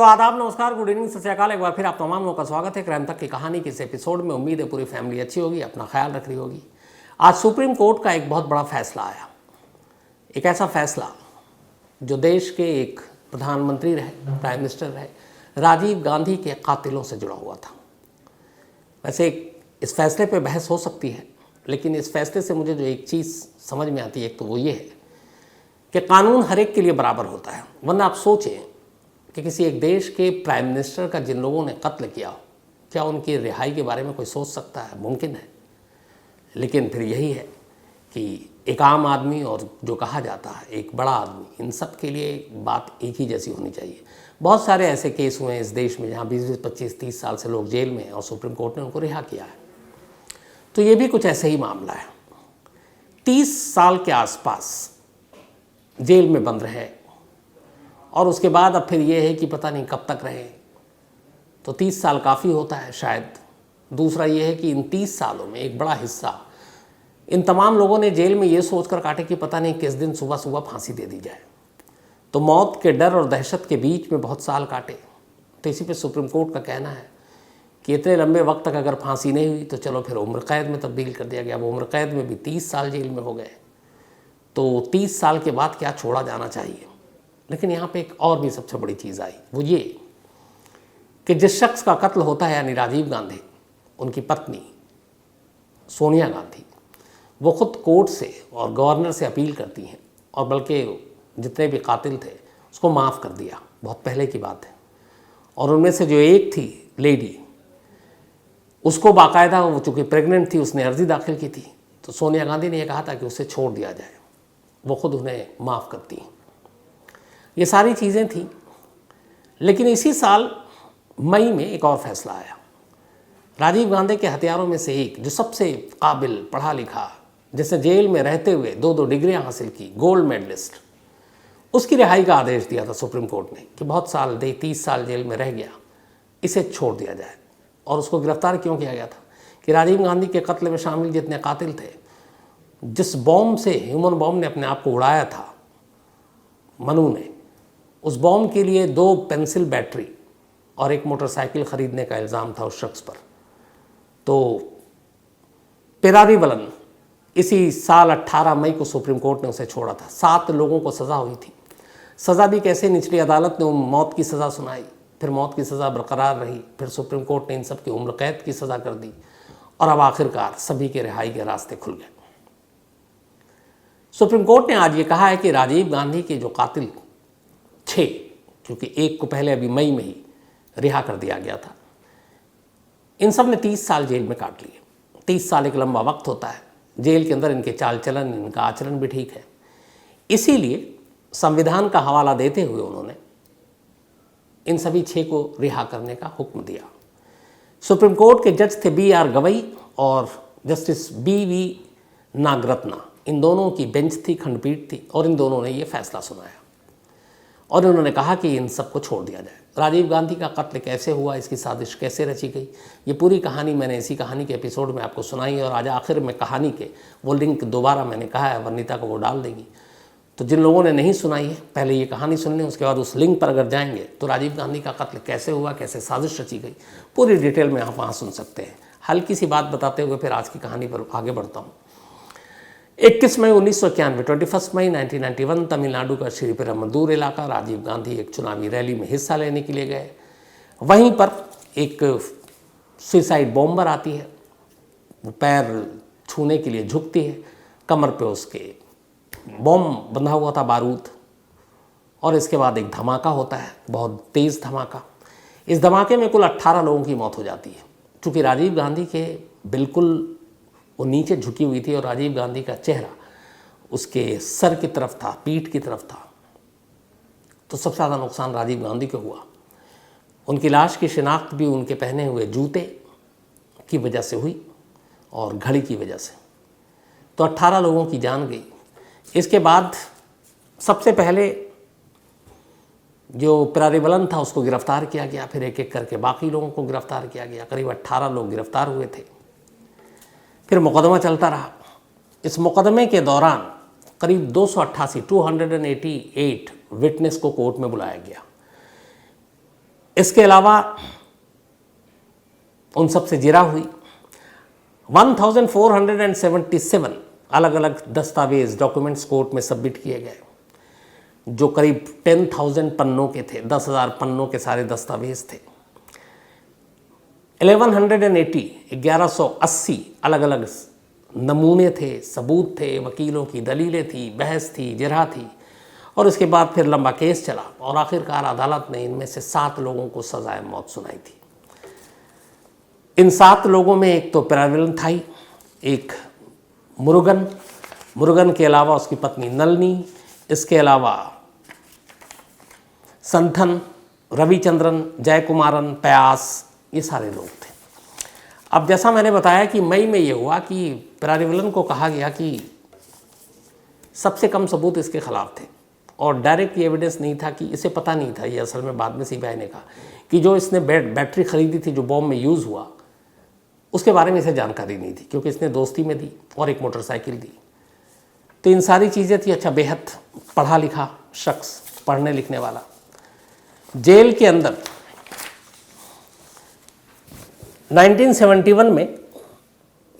तो आदाब, नमस्कार, गुड इवनिंग, सत श्री अकाल। एक बार फिर आप तमाम लोगों का स्वागत है क्राइम तक की कहानी के इस एपिसोड में। उम्मीद है पूरी फैमिली अच्छी होगी, अपना ख्याल रख रही होगी। आज सुप्रीम कोर्ट का एक बहुत बड़ा फैसला आया। एक ऐसा फैसला जो देश के एक प्रधानमंत्री रहे, प्राइम मिनिस्टर रहे, राजीव गांधी के कातिलों से जुड़ा हुआ था। वैसे इस फैसले पर बहस हो सकती है, लेकिन इस फैसले से मुझे जो एक चीज़ समझ में आती है, एक तो वो ये है कि कानून हर एक के लिए बराबर होता है। वरना आप सोचें कि किसी एक देश के प्राइम मिनिस्टर का जिन लोगों ने कत्ल किया हो, क्या उनकी रिहाई के बारे में कोई सोच सकता है? मुमकिन है। लेकिन फिर यही है कि एक आम आदमी और जो कहा जाता है एक बड़ा आदमी, इन सब के लिए बात एक ही जैसी होनी चाहिए। बहुत सारे ऐसे केस हुए हैं इस देश में जहाँ 20-20, 25-30 साल से लोग जेल में हैं और सुप्रीम कोर्ट ने उनको रिहा किया है। तो ये भी कुछ ऐसे ही मामला है। 30 साल के आसपास जेल में बंद रहे और उसके बाद अब फिर ये है कि पता नहीं कब तक रहे। तो 30 साल काफ़ी होता है शायद। दूसरा ये है कि इन 30 सालों में एक बड़ा हिस्सा इन तमाम लोगों ने जेल में ये सोचकर काटे कि पता नहीं किस दिन सुबह सुबह फांसी दे दी जाए। तो मौत के डर और दहशत के बीच में बहुत साल काटे। तो इसी पे सुप्रीम कोर्ट का कहना है कि इतने लंबे वक्त तक अगर फांसी नहीं हुई तो चलो फिर उम्र कैद में तब्दील कर दिया गया। अब उम्र कैद में भी 30 साल जेल में हो गए, तो 30 साल के बाद क्या छोड़ा जाना चाहिए। लेकिन यहाँ पे एक और भी सबसे बड़ी चीज़ आई, वो ये कि जिस शख्स का कत्ल होता है यानी राजीव गांधी, उनकी पत्नी सोनिया गांधी, वो खुद कोर्ट से और गवर्नर से अपील करती हैं और बल्कि जितने भी कातिल थे उसको माफ़ कर दिया। बहुत पहले की बात है। और उनमें से जो एक थी लेडी, उसको बाकायदा, वो चूँकि प्रेग्नेंट थी, उसने अर्जी दाखिल की थी। तो सोनिया गांधी ने यह कहा था कि उसे छोड़ दिया जाए। वो खुद उन्हें माफ़ करती हैं। ये सारी चीज़ें थी। लेकिन इसी साल मई में एक और फैसला आया। राजीव गांधी के हथियारों में से एक, जो सबसे काबिल, पढ़ा लिखा, जिसने जेल में रहते हुए 2-2 डिग्रियां हासिल की, गोल्ड मेडलिस्ट, उसकी रिहाई का आदेश दिया था सुप्रीम कोर्ट ने कि बहुत साल 30 साल जेल में रह गया, इसे छोड़ दिया जाए। और उसको गिरफ्तार क्यों किया गया था कि राजीव गांधी के कत्ल में शामिल जितने कातिल थे, जिस बॉम्ब से, ह्यूमन बॉम्ब ने अपने आप को उड़ाया था मनु ने, उस बॉम्ब के लिए 2 पेंसिल बैटरी और एक मोटरसाइकिल खरीदने का इल्ज़ाम था उस शख्स पर। तो पेरारीवलन इसी साल 18 मई को सुप्रीम कोर्ट ने उसे छोड़ा था। 7 लोगों को सज़ा हुई थी। सज़ा भी कैसे, निचली अदालत ने मौत की सज़ा सुनाई, फिर मौत की सज़ा बरकरार रही, फिर सुप्रीम कोर्ट ने इन सब की उम्र कैद की सज़ा कर दी और अब आखिरकार सभी के रिहाई के रास्ते खुल गए। सुप्रीम कोर्ट ने आज ये कहा है कि राजीव गांधी के जो कातिल 6, क्योंकि एक को पहले अभी मई में ही रिहा कर दिया गया था, इन सब ने 30 साल जेल में काट लिए। 30 साल एक लंबा वक्त होता है। जेल के अंदर इनके चाल चलन, इनका आचरण भी ठीक है। इसीलिए संविधान का हवाला देते हुए उन्होंने इन सभी 6 को रिहा करने का हुक्म दिया। सुप्रीम कोर्ट के जज थे BR गवई और जस्टिस BV नागरत्ना। इन दोनों की बेंच थी, खंडपीठ थी, और इन दोनों ने ये फैसला सुनाया और उन्होंने कहा कि इन सबको छोड़ दिया जाए। राजीव गांधी का कत्ल कैसे हुआ, इसकी साजिश कैसे रची गई, ये पूरी कहानी मैंने इसी कहानी के एपिसोड में आपको सुनाई। और आज आखिर में कहानी के वो लिंक दोबारा मैंने कहा है, वनिता को वो डाल देगी। तो जिन लोगों ने नहीं सुनाई है, पहले ये कहानी सुन लें, उसके बाद उस लिंक पर अगर जाएंगे तो राजीव गांधी का कत्ल कैसे हुआ, कैसे साजिश रची गई, पूरी डिटेल में आप वहाँ सुन सकते हैं। हल्की सी बात बताते हुए फिर आज की कहानी पर आगे बढ़ता हूँ। 21 मई 1991, 21 मई 1991, तमिलनाडु का श्रीपेरुम्बदूर इलाका, राजीव गांधी एक चुनावी रैली में हिस्सा लेने के लिए गए। वहीं पर एक सुसाइड बॉम्बर आती है, वो पैर छूने के लिए झुकती है, कमर पे उसके बॉम्ब बंधा हुआ था, बारूद। और इसके बाद एक धमाका होता है, बहुत तेज़ धमाका। इस धमाके में कुल 18 लोगों की मौत हो जाती है। चूँकि राजीव गांधी के बिल्कुल वो नीचे झुकी हुई थी और राजीव गांधी का चेहरा उसके सर की तरफ था, पीठ की तरफ था, तो सबसे ज़्यादा नुकसान राजीव गांधी को हुआ। उनकी लाश की शिनाख्त भी उनके पहने हुए जूते की वजह से हुई और घड़ी की वजह से। तो 18 लोगों की जान गई। इसके बाद सबसे पहले जो पेरारीवलन था उसको गिरफ्तार किया गया, फिर एक एक करके बाकी लोगों को गिरफ्तार किया गया। करीब 18 लोग गिरफ्तार हुए थे। फिर मुकदमा चलता रहा। इस मुकदमे के दौरान करीब 288 विटनेस को कोर्ट में बुलाया गया। इसके अलावा उन सब से जिरा हुई। 1477 अलग अलग दस्तावेज डॉक्यूमेंट्स कोर्ट में सबमिट किए गए, जो करीब 10,000 पन्नों के थे, 10,000 पन्नों के सारे दस्तावेज थे। 1180 अलग अलग नमूने थे, सबूत थे, वकीलों की दलीलें थी, बहस थी, जिरह थी, और इसके बाद फिर लंबा केस चला और आखिरकार अदालत ने इनमें से 7 लोगों को सजाए मौत सुनाई थी। इन 7 लोगों में एक तो प्रेवलन था ही, एक मुरुगन के अलावा उसकी पत्नी नलनी, इसके अलावा संथन, रविचंद्रन, जयकुमारन, प्यास, ये सारे लोग थे। अब जैसा मैंने बताया कि मई में ये हुआ कि प्रेवलन को कहा गया कि सबसे कम सबूत इसके खिलाफ थे और डायरेक्ट ये एविडेंस नहीं था, कि इसे पता नहीं था, ये असल में बाद में सीबीआई ने कहा कि जो इसने बैटरी खरीदी थी जो बॉम्ब में यूज़ हुआ, उसके बारे में इसे जानकारी नहीं थी, क्योंकि इसने दोस्ती में दी और एक मोटरसाइकिल दी। तो इन सारी चीज़ें थी। अच्छा, बेहद पढ़ा लिखा शख्स, पढ़ने लिखने वाला। जेल के अंदर 1971 में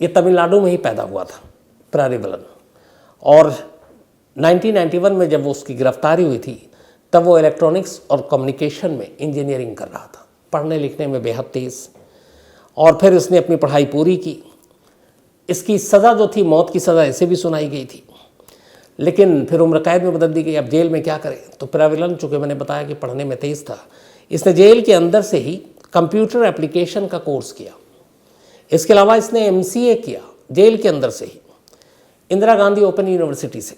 ये तमिलनाडु में ही पैदा हुआ था प्रेवलन, और 1991 में जब उसकी गिरफ्तारी हुई थी तब वो इलेक्ट्रॉनिक्स और कम्युनिकेशन में इंजीनियरिंग कर रहा था, पढ़ने लिखने में बेहद तेज़। और फिर उसने अपनी पढ़ाई पूरी की। इसकी सज़ा जो थी, मौत की सज़ा इसे भी सुनाई गई थी, लेकिन फिर उम्र कैद में बदल दी गई। अब जेल में क्या करें, तो प्रेवलन, चूँकि मैंने बताया कि पढ़ने में तेज़ था, इसने जेल के अंदर से ही कंप्यूटर एप्लीकेशन का कोर्स किया। इसके अलावा इसने MCA किया जेल के अंदर से ही, इंदिरा गांधी ओपन यूनिवर्सिटी से।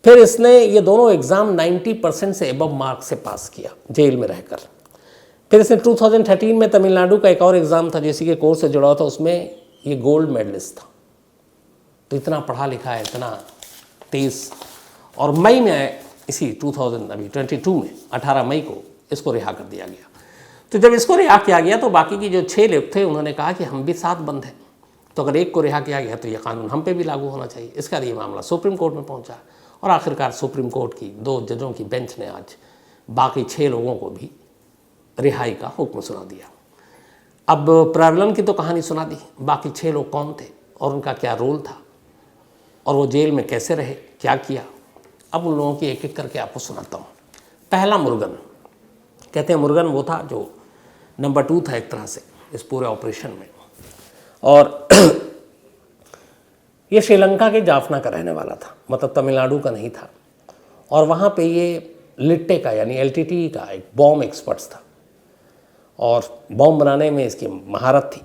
फिर इसने ये दोनों एग्ज़ाम 90% से एबव मार्क से पास किया जेल में रहकर। फिर इसने 2013 में तमिलनाडु का एक और एग्ज़ाम था जैसे कि कोर्स से जुड़ा हुआ था, उसमें ये गोल्ड मेडलिस्ट था। तो इतना पढ़ा लिखा है, इतना तेज़। और मई में इसी 2022 में 18 मई को इसको रिहा कर दिया गया। तो जब इसको रिहा किया गया तो बाकी की जो 6 लोग थे उन्होंने कहा कि हम भी साथ बंद हैं, तो अगर एक को रिहा किया गया तो ये कानून हम पे भी लागू होना चाहिए। इसका ये मामला सुप्रीम कोर्ट में पहुंचा और आखिरकार सुप्रीम कोर्ट की 2 जजों की बेंच ने आज बाकी 6 लोगों को भी रिहाई का हुक्म सुना दिया। अब प्रेवलन की तो कहानी सुना दी, बाकी 6 लोग कौन थे और उनका क्या रोल था और वो जेल में कैसे रहे, क्या किया, अब उन लोगों की एक एक करके आपको सुनाता हूँ। पहला मुरुगन, कहते हैं मुरुगन वो था जो नंबर 2 था एक तरह से इस पूरे ऑपरेशन में, और ये श्रीलंका के जाफना का रहने वाला था, मतलब तमिलनाडु का नहीं था। और वहाँ पे ये लिट्टे का यानी LTTE का एक बॉम्ब एक्सपर्ट्स था और बॉम्ब बनाने में इसकी महारत थी।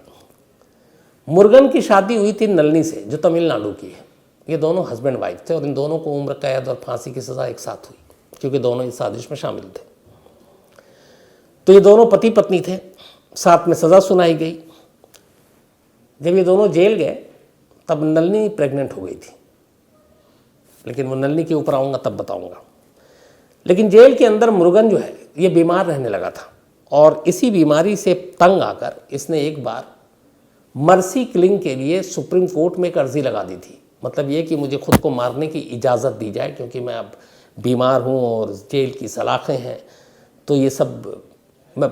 मुरुगन की शादी हुई थी नलनी से जो तमिलनाडु की है। ये दोनों हस्बैंड वाइफ थे और इन दोनों को उम्र कैद और फांसी की सज़ा एक साथ हुई, क्योंकि दोनों इस साजिश में शामिल थे। तो ये दोनों पति पत्नी थे, साथ में सज़ा सुनाई गई। जब ये दोनों जेल गए तब नलनी प्रेग्नेंट हो गई थी, लेकिन वो नलनी के ऊपर आऊँगा तब बताऊँगा। लेकिन जेल के अंदर मुरुगन जो है ये बीमार रहने लगा था और इसी बीमारी से तंग आकर इसने एक बार मर्सी किलिंग के लिए सुप्रीम कोर्ट में एक अर्जी लगा दी थी। मतलब ये कि मुझे खुद को मारने की इजाज़त दी जाए, क्योंकि मैं अब बीमार हूँ और जेल की सलाखें हैं, तो ये सब मैं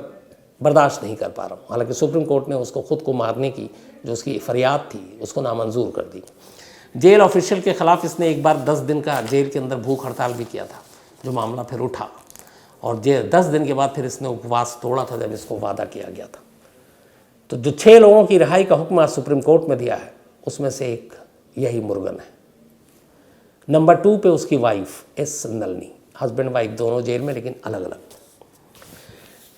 बर्दाश्त नहीं कर पा रहा हूँ। हालांकि सुप्रीम कोर्ट ने उसको खुद को मारने की जो उसकी फरियाद थी उसको नामंजूर कर दी। जेल ऑफिशियल के ख़िलाफ़ इसने एक बार 10 दिन का जेल के अंदर भूख हड़ताल भी किया था, जो मामला फिर उठा और 10 दिन के बाद फिर इसने उपवास तोड़ा था जब इसको वादा किया गया था। तो जो 6 लोगों की रिहाई का हुक्म आज सुप्रीम कोर्ट में दिया है उसमें से एक यही मुरुगन है। नंबर 2 पे उसकी wife S Nalini, husband wife दोनों जेल में लेकिन अलग अलग।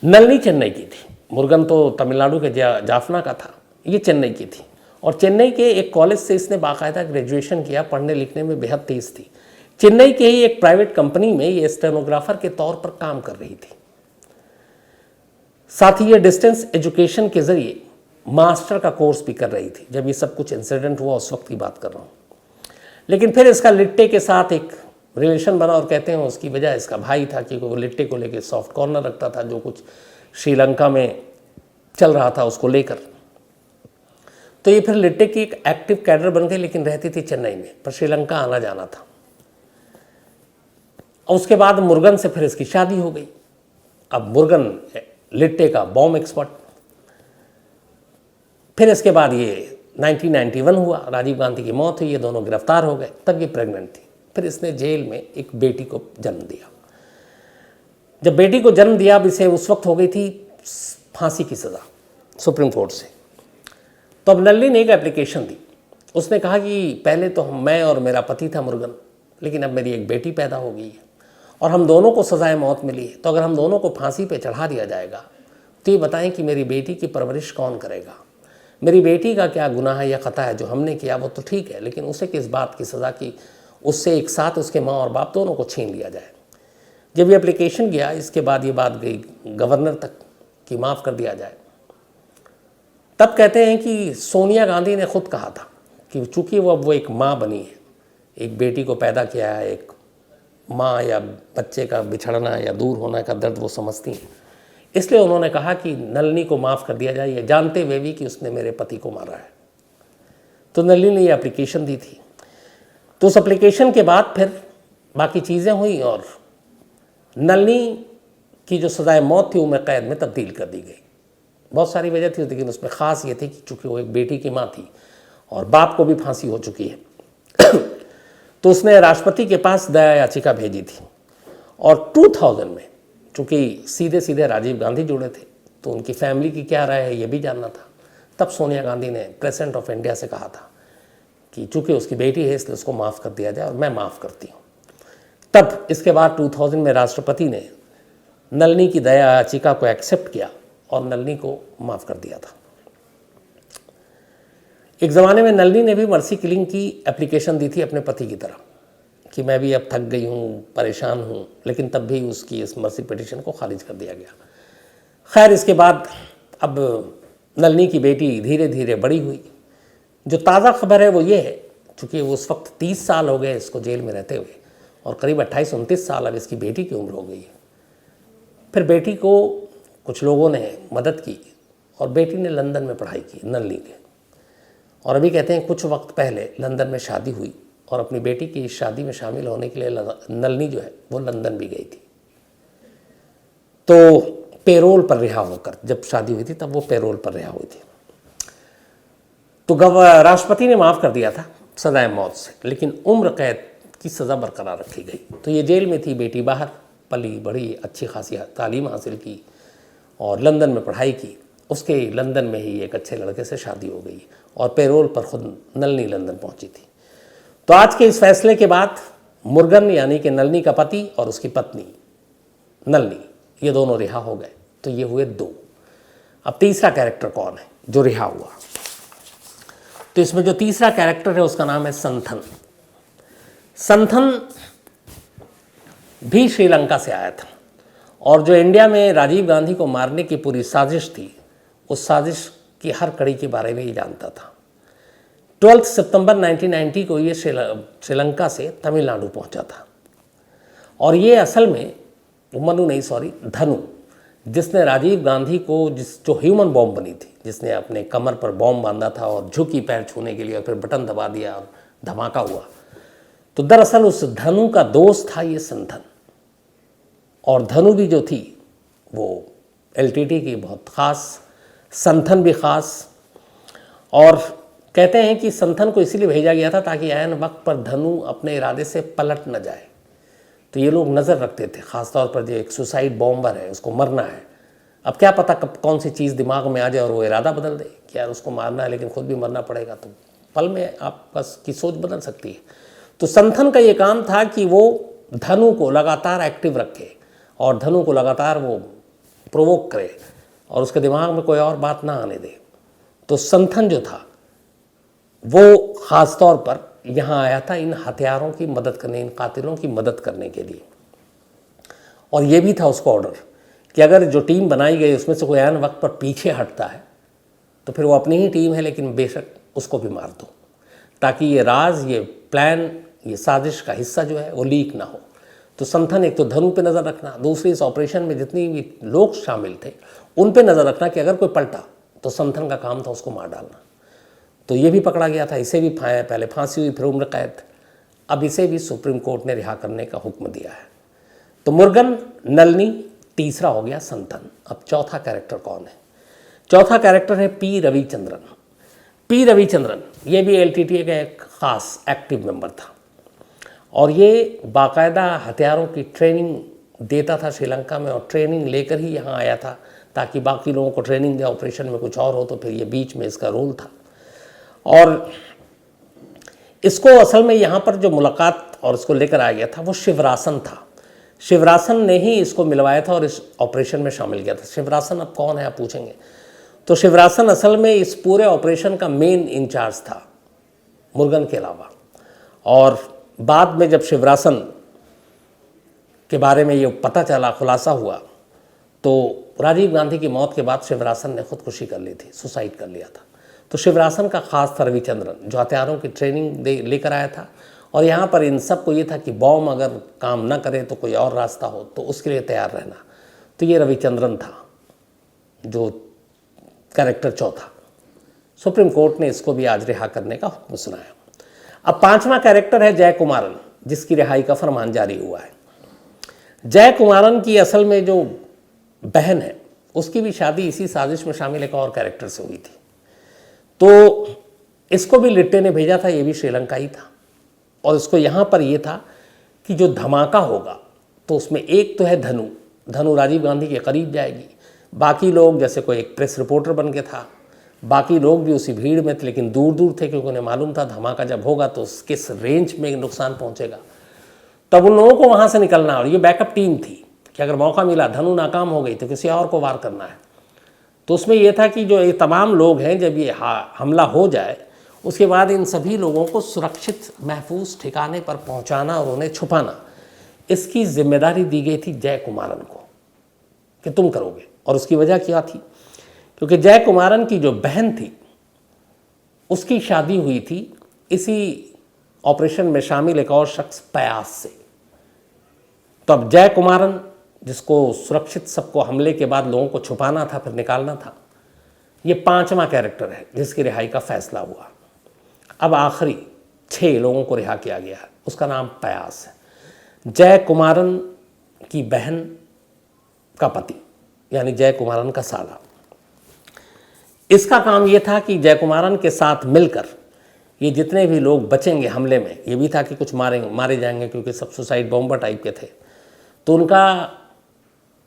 नलनी चेन्नई की थी, मुरुगन तो तमिलनाडु के जाफना का था, ये चेन्नई की थी और चेन्नई के एक कॉलेज से इसने बाकायदा ग्रेजुएशन किया, पढ़ने लिखने में बेहद तेज़ थी। चेन्नई के ही एक प्राइवेट कंपनी में ये स्टेनोग्राफर के तौर पर काम कर रही थी। साथ ही ये डिस्टेंस एजुकेशन के ज़रिए मास्टर का कोर्स भी कर रही थी जब ये सब कुछ इंसिडेंट हुआ, उस वक्त की बात कर रहा हूँ। लेकिन फिर इसका लिट्टे के साथ एक रिलेशन बना और कहते हैं उसकी वजह इसका भाई था, क्योंकि वो लिट्टे को लेकर सॉफ्ट कॉर्नर रखता था, जो कुछ श्रीलंका में चल रहा था उसको लेकर। तो ये फिर लिट्टे की एक एक्टिव कैडर बन गई, लेकिन रहती थी चेन्नई में, पर श्रीलंका आना जाना था। और उसके बाद मुरुगन से फिर इसकी शादी हो गई। अब मुरुगन लिट्टे का बॉम्ब एक्सपर्ट। फिर इसके बाद ये 1991 हुआ, राजीव गांधी की मौत हुई, ये दोनों गिरफ्तार हो गए, तब ये प्रेग्नेंट थी। फिर इसने जेल में एक बेटी को जन्म दिया। जब बेटी को जन्म दिया, अब इसे उस वक्त हो गई थी फांसी की सज़ा सुप्रीम कोर्ट से। तो अब नलिनी ने एक एप्लीकेशन दी। उसने कहा कि पहले तो मैं और मेरा पति था मुर्गन, लेकिन अब मेरी एक बेटी पैदा हो गई है और हम दोनों को सज़ाए मौत मिली है। तो अगर हम दोनों को फांसी पे चढ़ा दिया जाएगा तो ये बताएं कि मेरी बेटी की परवरिश कौन करेगा? मेरी बेटी का क्या गुनाह है या ख़ता है? जो हमने किया वो तो ठीक है, लेकिन उसे किस बात की सज़ा की उससे एक साथ उसके माँ और बाप दोनों को छीन लिया जाए। जब ये एप्लीकेशन गया, इसके बाद ये बात गई गवर्नर तक कि माफ़ कर दिया जाए। तब कहते हैं कि सोनिया गांधी ने खुद कहा था कि चूँकि वो एक माँ बनी है, एक बेटी को पैदा किया है, एक माँ या बच्चे का बिछड़ना या दूर होने का दर्द वो समझती हैं, इसलिए उन्होंने कहा कि नलिनी को माफ़ कर दिया जाए, ये जानते हुए भी कि उसने मेरे पति को मारा है। तो नलिनी ने ये एप्लीकेशन दी थी। तो उस एप्लीकेशन के बाद फिर बाकी चीज़ें हुई और नलिनी की जो सज़ाए मौत थी उम्र कैद में तब्दील कर दी गई। बहुत सारी वजह थी, लेकिन उसमें ख़ास ये थी कि चूँकि वो एक बेटी की माँ थी और बाप को भी फांसी हो चुकी है तो उसने राष्ट्रपति के पास दया याचिका भेजी थी। और 2000 में चूँकि सीधे सीधे राजीव गांधी जुड़े थे तो उनकी फैमिली की क्या राय है ये भी जानना था। तब सोनिया गांधी ने प्रेसिडेंट ऑफ इंडिया से कहा था कि चूँकि उसकी बेटी है इसलिए उसको माफ़ कर दिया जाए, और मैं माफ़ करती हूँ। तब इसके बाद 2000 में राष्ट्रपति ने नलिनी की दया याचिका को एक्सेप्ट किया और नलिनी को माफ़ कर दिया था। एक ज़माने में नलिनी ने भी मर्सी किलिंग की एप्लीकेशन दी थी अपने पति की तरह कि मैं भी अब थक गई हूँ, परेशान हूँ, लेकिन तब भी उसकी इस मर्सी पिटिशन को खारिज कर दिया गया। खैर, इसके बाद अब नलिनी की बेटी धीरे धीरे बड़ी हुई। जो ताज़ा खबर है वो ये है, चूँकि वो उस वक्त 30 साल हो गए इसको जेल में रहते हुए और करीब 28-29 साल अब इसकी बेटी की उम्र हो गई है। फिर बेटी को कुछ लोगों ने मदद की और बेटी ने लंदन में पढ़ाई की नलिनी के। और अभी कहते हैं कुछ वक्त पहले लंदन में शादी हुई और अपनी बेटी की इस शादी में शामिल होने के लिए नलिनी जो है वो लंदन भी गई थी। तो पेरोल पर रिहा होकर, जब शादी हुई थी तब वो पेरोल पर रिहा हुई थी। तो राष्ट्रपति ने माफ़ कर दिया था सज़ाए मौत से, लेकिन उम्र कैद की सज़ा बरकरार रखी गई। तो ये जेल में थी, बेटी बाहर पली बड़ी, अच्छी खासी तालीम हासिल की और लंदन में पढ़ाई की। उसके लंदन में ही एक अच्छे लड़के से शादी हो गई और पेरोल पर खुद नलिनी लंदन पहुंची थी। तो आज के इस फैसले के बाद मुर्गन यानी कि नलिनी का पति और उसकी पत्नी नलिनी, ये दोनों रिहा हो गए। तो ये हुए 2। अब तीसरा कैरेक्टर कौन है जो रिहा हुआ? तो इसमें जो तीसरा कैरेक्टर है उसका नाम है संथन। संथन भी श्रीलंका से आया था और जो इंडिया में राजीव गांधी को मारने की पूरी साजिश थी, उस साजिश की हर कड़ी के बारे में ये जानता था। 12 सितंबर 1990 को ये श्रीलंका से तमिलनाडु पहुंचा था और ये असल में धनु, जिसने राजीव गांधी को जो ह्यूमन बॉम्ब बनी थी, जिसने अपने कमर पर बॉम्ब बांधा था और झुकी पैर छूने के लिए और फिर बटन दबा दिया और धमाका हुआ। तो दरअसल उस धनु का दोस्त था ये संथन। और धनु भी जो थी वो एलटीटी की बहुत ख़ास, संथन भी ख़ास। और कहते हैं कि संथन को इसीलिए भेजा गया था ताकि ऐन वक्त पर धनु अपने इरादे से पलट न जाए। तो ये लोग नज़र रखते थे, ख़ासतौर पर जो एक सुसाइड बॉम्बर है उसको मरना है। अब क्या पता कब कौन सी चीज़ दिमाग में आ जाए और वो इरादा बदल दे कि यार उसको मारना है लेकिन खुद भी मरना पड़ेगा, तो पल में आपका की सोच बदल सकती है। तो संथन का ये काम था कि वो धनु को लगातार एक्टिव रखे और धनु को लगातार वो प्रोवोक करे और उसके दिमाग में कोई और बात ना आने दे। तो संथन जो था वो ख़ास तौर पर यहाँ आया था इन हथियारों की मदद करने, इन कातिलों की मदद करने के लिए। और ये भी था उसका ऑर्डर कि अगर जो टीम बनाई गई उसमें से कोई ऐन वक्त पर पीछे हटता है तो फिर वो अपनी ही टीम है लेकिन बेशक उसको भी मार दो, ताकि ये राज, ये प्लान, ये साजिश का हिस्सा जो है वो लीक ना हो। तो संथन एक तो धनु पे नज़र रखना, दूसरी इस ऑपरेशन में जितनी भी लोग शामिल थे उन पे नज़र रखना कि अगर कोई पलटा तो संथन का काम था उसको मार डालना। तो ये भी पकड़ा गया था, इसे भी पहले फांसी हुई फिर उम्र कैद। अब इसे भी सुप्रीम कोर्ट ने रिहा करने का हुक्म दिया है। तो मुर्गन, नलिनी तीसरा हो गया संतन। अब चौथा कैरेक्टर कौन है? चौथा कैरेक्टर है पी रविचंद्रन। पी रविचंद्रन ये भी एलटीटीई का एक ख़ास एक्टिव मेंबर था और ये बाकायदा हथियारों की ट्रेनिंग देता था श्रीलंका में, और ट्रेनिंग लेकर ही यहाँ आया था ताकि बाकी लोगों को ट्रेनिंग दे, ऑपरेशन में कुछ और हो तो फिर ये बीच में इसका रोल था। और इसको असल में यहाँ पर जो मुलाकात और इसको लेकर आ गया था वो शिवरासन था। शिवरासन ने ही इसको मिलवाया था और इस ऑपरेशन में शामिल किया था। शिवरासन अब कौन है आप पूछेंगे, तो शिवरासन असल में इस पूरे ऑपरेशन का मेन इंचार्ज था मुर्गन के अलावा। और बाद में जब शिवरासन के बारे में ये पता चला, खुलासा हुआ, तो राजीव गांधी की मौत के बाद शिवरासन ने खुदकुशी कर ली थी, सुसाइड कर लिया था। तो शिवरासन का खास था रविचंद्रन, जो हथियारों की ट्रेनिंग लेकर आया था। और यहाँ पर इन सब को ये था कि बॉम्ब अगर काम ना करे तो कोई और रास्ता हो तो उसके लिए तैयार रहना। तो ये रविचंद्रन था जो कैरेक्टर चौथा। सुप्रीम कोर्ट ने इसको भी आज रिहा करने का हुक्म सुनाया। अब पांचवा कैरेक्टर है जय कुमारन, जिसकी रिहाई का फरमान जारी हुआ है। जय कुमारन की असल में जो बहन है उसकी भी शादी इसी साजिश में शामिल एक और कैरेक्टर से हुई थी। तो इसको भी लिट्टे ने भेजा था, ये भी श्रीलंकाई था। और इसको यहाँ पर ये था कि जो धमाका होगा तो उसमें एक तो है धनु राजीव गांधी के करीब जाएगी, बाकी लोग जैसे कोई एक प्रेस रिपोर्टर बन के था, बाकी लोग भी उसी भीड़ में थे लेकिन दूर दूर थे, क्योंकि उन्हें मालूम था धमाका जब होगा तो किस रेंज में नुकसान पहुंचेगा। तब उन लोगों को वहाँ से निकलना, और ये बैकअप टीम थी कि अगर मौका मिला, धनु नाकाम हो गई तो किसी और को वार करना है। तो उसमें यह था कि जो ये तमाम लोग हैं, जब ये हमला हो जाए उसके बाद इन सभी लोगों को सुरक्षित महफूज ठिकाने पर पहुंचाना और उन्हें छुपाना, इसकी जिम्मेदारी दी गई थी जय कुमारन को कि तुम करोगे। और उसकी वजह क्या थी? क्योंकि जय कुमारन की जो बहन थी उसकी शादी हुई थी इसी ऑपरेशन में शामिल एक और शख्स पयास से। तो अब जय कुमारन, जिसको सुरक्षित सबको हमले के बाद लोगों को छुपाना था, फिर निकालना था, ये पांचवा कैरेक्टर है जिसकी रिहाई का फैसला हुआ। अब आखिरी 6 लोगों को रिहा किया गया है। उसका नाम पयास है। जय कुमारन की बहन का पति, यानी जय कुमारन का साला। इसका काम यह था कि जय कुमारन के साथ मिलकर ये जितने भी लोग बचेंगे हमले में, ये भी था कि कुछ मारे जाएंगे क्योंकि सब सुसाइड बॉम्बर टाइप के थे, तो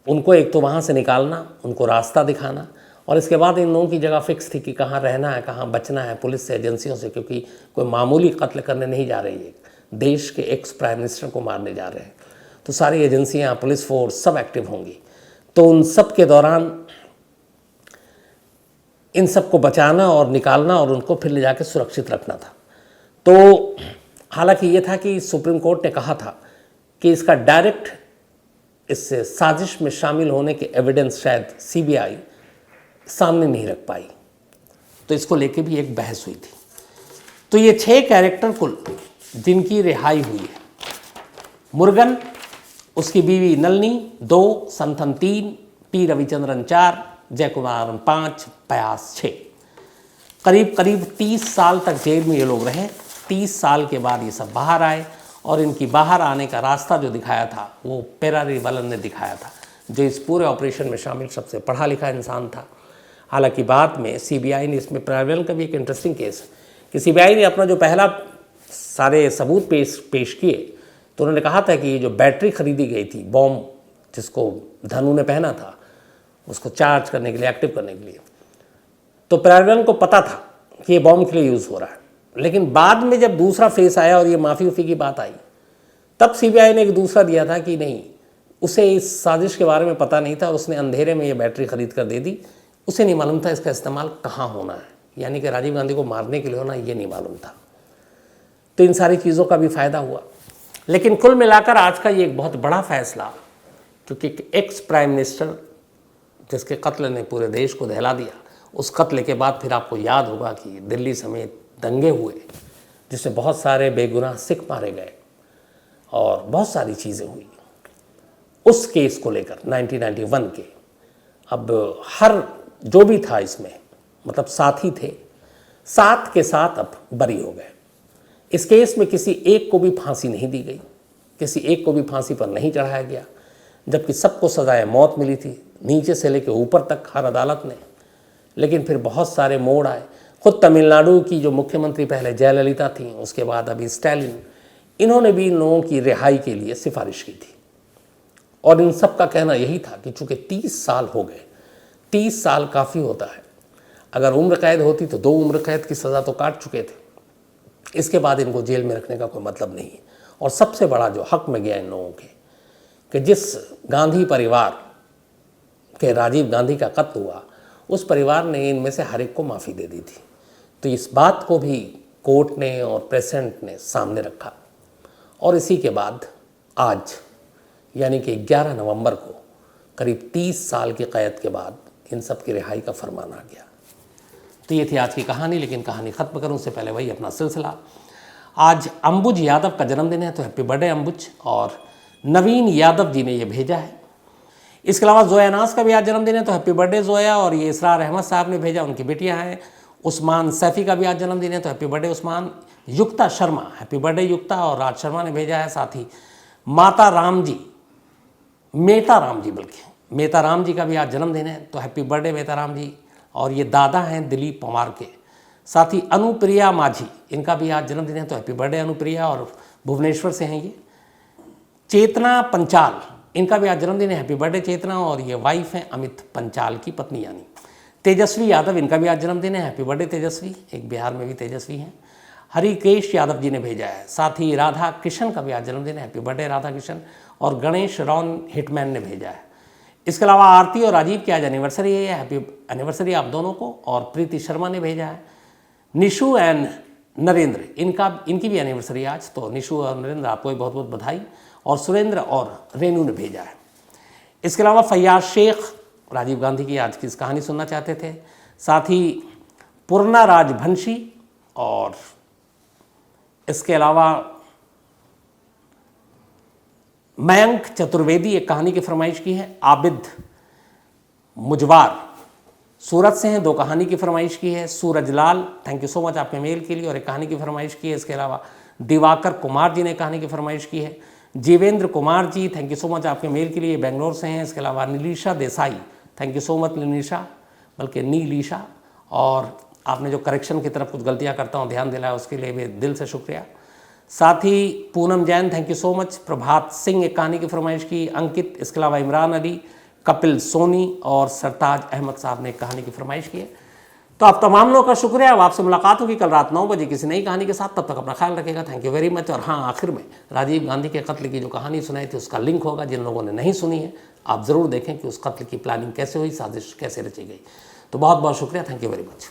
उनको एक तो वहाँ से निकालना, उनको रास्ता दिखाना, और इसके बाद इन लोगों की जगह फिक्स थी कि कहाँ रहना है, कहाँ बचना है पुलिस से, एजेंसियों से, क्योंकि कोई मामूली कत्ल करने नहीं जा रही है, देश के एक्स प्राइम मिनिस्टर को मारने जा रहे हैं। तो सारी एजेंसियाँ, पुलिस फोर्स सब एक्टिव होंगी। तो उन सब के दौरान इन सबको बचाना और निकालना और उनको फिर ले जाकर सुरक्षित रखना था। तो हालांकि ये था कि सुप्रीम कोर्ट ने कहा था कि इसका डायरेक्ट इस साजिश में शामिल होने के एविडेंस शायद सीबीआई सामने नहीं रख पाई, तो इसको लेके भी एक बहस हुई थी। तो ये 6 कैरेक्टर कुल जिनकी रिहाई हुई है, मुर्गन, उसकी बीवी नलनी 2, संथन 3, पी रविचंद्रन 4, जय कुमारन 5, पयास 6। करीब करीब 30 साल तक जेल में ये लोग रहे। 30 साल के बाद ये सब बाहर आए, और इनकी बाहर आने का रास्ता जो दिखाया था वो पेरारीवलन ने दिखाया था, जो इस पूरे ऑपरेशन में शामिल सबसे पढ़ा लिखा इंसान था। हालांकि बाद में सीबीआई ने इसमें, पेरारीवलन का भी एक इंटरेस्टिंग केस है कि सीबीआई ने अपना जो पहला सारे सबूत पेश किए, तो उन्होंने कहा था कि ये जो बैटरी खरीदी गई थी, बॉम्ब जिसको धनु ने पहना था उसको चार्ज करने के लिए, एक्टिव करने के लिए, तो पेरारीवलन को पता था कि ये बॉम्ब के लिए यूज़ हो रहा है। लेकिन बाद में जब दूसरा फेस आया और ये माफ़ी उफ़ी की बात आई, तब सीबीआई ने एक दूसरा दिया था कि नहीं, उसे इस साजिश के बारे में पता नहीं था, उसने अंधेरे में ये बैटरी खरीद कर दे दी, उसे नहीं मालूम था इसका इस्तेमाल कहाँ होना है, यानी कि राजीव गांधी को मारने के लिए होना, ये नहीं मालूम था। तो इन सारी चीज़ों का भी फ़ायदा हुआ। लेकिन कुल मिलाकर आज का ये एक बहुत बड़ा फैसला, क्योंकि एक्स प्राइम मिनिस्टर जिसके कत्ल ने पूरे देश को दहला दिया, उस कत्ल के बाद फिर आपको याद होगा कि दिल्ली समेत दंगे हुए जिसमें बहुत सारे बेगुनाह सिख मारे गए और बहुत सारी चीज़ें हुई। उस केस को लेकर 1991 के, अब हर जो भी था इसमें, मतलब साथी थे, 7 के 7 अब बरी हो गए। इस केस में किसी एक को भी फांसी नहीं दी गई, किसी एक को भी फांसी पर नहीं चढ़ाया गया। जबकि सबको सजाए मौत मिली थी, नीचे से लेकर ऊपर तक हर अदालत ने। लेकिन फिर बहुत सारे मोड़ आए। खुद तमिलनाडु की जो मुख्यमंत्री पहले जयललिता थी, उसके बाद अभी स्टैलिन, इन्होंने भी इन लोगों की रिहाई के लिए सिफारिश की थी। और इन सब का कहना यही था कि चूँकि 30 साल हो गए, 30 साल काफ़ी होता है। अगर उम्र कैद होती तो 2 उम्र कैद की सज़ा तो काट चुके थे, इसके बाद इनको जेल में रखने का कोई मतलब नहीं है। और सबसे बड़ा जो हक में गया इन लोगों के, कि जिस गांधी परिवार के राजीव गांधी का कत्ल हुआ, उस परिवार ने इनमें से हर एक को माफ़ी दे दी थी। तो इस बात को भी कोर्ट ने और प्रेसिडेंट ने सामने रखा। और इसी के बाद आज यानी कि 11 नवंबर को करीब 30 साल की कैद के बाद इन सब की रिहाई का फरमान आ गया। तो ये थी आज की कहानी। लेकिन कहानी ख़त्म करूं उससे पहले वही अपना सिलसिला। आज अंबुज यादव का जन्मदिन है, तो हैप्पी बर्थडे अंबुज। और नवीन यादव जी ने ये भेजा है। इसके अलावा जोया नाज का भी आज जन्मदिन है, तो हैप्पी बर्थडे जोया। और ये इसरार अहमद साहब ने भेजा, उनकी बेटियां हैं। उस्मान सैफ़ी का भी आज जन्मदिन है, तो हैप्पी बर्थडे उस्मान। युक्ता शर्मा, हैप्पी बर्थडे युक्ता। और राज शर्मा ने भेजा है। साथ ही मेता राम जी का भी आज जन्मदिन है, तो हैप्पी बर्थडे मेता राम जी। और ये दादा हैं दिलीप पंवार के। साथ ही अनुप्रिया माझी, इनका भी आज जन्मदिन है, तो हैप्पी बर्थडे अनुप्रिया। और भुवनेश्वर से हैं ये। चेतना पंचाल, इनका भी आज जन्मदिन है, हैप्पी बर्थडे चेतना। और ये वाइफ हैं अमित पंचाल की पत्नी यानी। तेजस्वी यादव, इनका भी आज जन्मदिन है, हैप्पी बर्थडे तेजस्वी। एक बिहार में भी तेजस्वी हैं। हरिकेश यादव जी ने भेजा है। साथ ही राधा किशन का भी आज जन्मदिन है, हैप्पी बर्थडे राधा किशन। और गणेश रॉन हिटमैन ने भेजा है। इसके अलावा आरती और राजीव की आज एनिवर्सरी है, हैप्पी एनिवर्सरी आप दोनों को। और प्रीति शर्मा ने भेजा है। निशु एंड नरेंद्र, इनकी भी एनिवर्सरी आज, तो निशु और नरेंद्र आपको भी बहुत बहुत बधाई। और सुरेंद्र और रेनू ने भेजा है। इसके अलावा फैयाज शेख राजीव गांधी की आज की कहानी सुनना चाहते थे। साथ ही पूर्णा राजभंशी, और इसके अलावा मयंक चतुर्वेदी एक कहानी की फरमाइश की है। आबिद मुजवार सूरत से हैं, 2 कहानी की फरमाइश की है। Suraj Lal, thank you so much आपके मेल के लिए, और एक कहानी की फरमाइश की है। इसके अलावा दिवाकर कुमार जी ने कहानी की फरमाइश की है। Jeevendra Kumar ji, thank you so much आपके मेल के लिए, बेंगलोर से हैं। इसके अलावा Nilisha Desai, thank you so much Nilisha, बल्कि नीलिशा। और आपने जो करेक्शन की तरफ कुछ गलतियाँ करता हूँ ध्यान दिलाया, उसके लिए भी दिल से शुक्रिया। साथ ही Poonam Jain, thank you so much. Prabhat Singh एक कहानी की फरमाइश की। अंकित, इसके अलावा इमरान अली, कपिल सोनी और सरताज अहमद साहब ने एक कहानी की फरमाइश की है। तो आप तमाम लोगों का शुक्रिया। अब आपसे मुलाकात होगी कल रात 9 बजे किसी नई कहानी के साथ। तब तक अपना ख्याल रखिएगा। Thank you very much. और हाँ, आखिर में राजीव गांधी के कत्ल की जो कहानी सुनाई थी उसका लिंक होगा, जिन लोगों ने नहीं सुनी है आप ज़रूर देखें कि उस कत्ल की प्लानिंग कैसे हुई, साजिश कैसे रची गई। तो बहुत बहुत शुक्रिया। Thank you very much.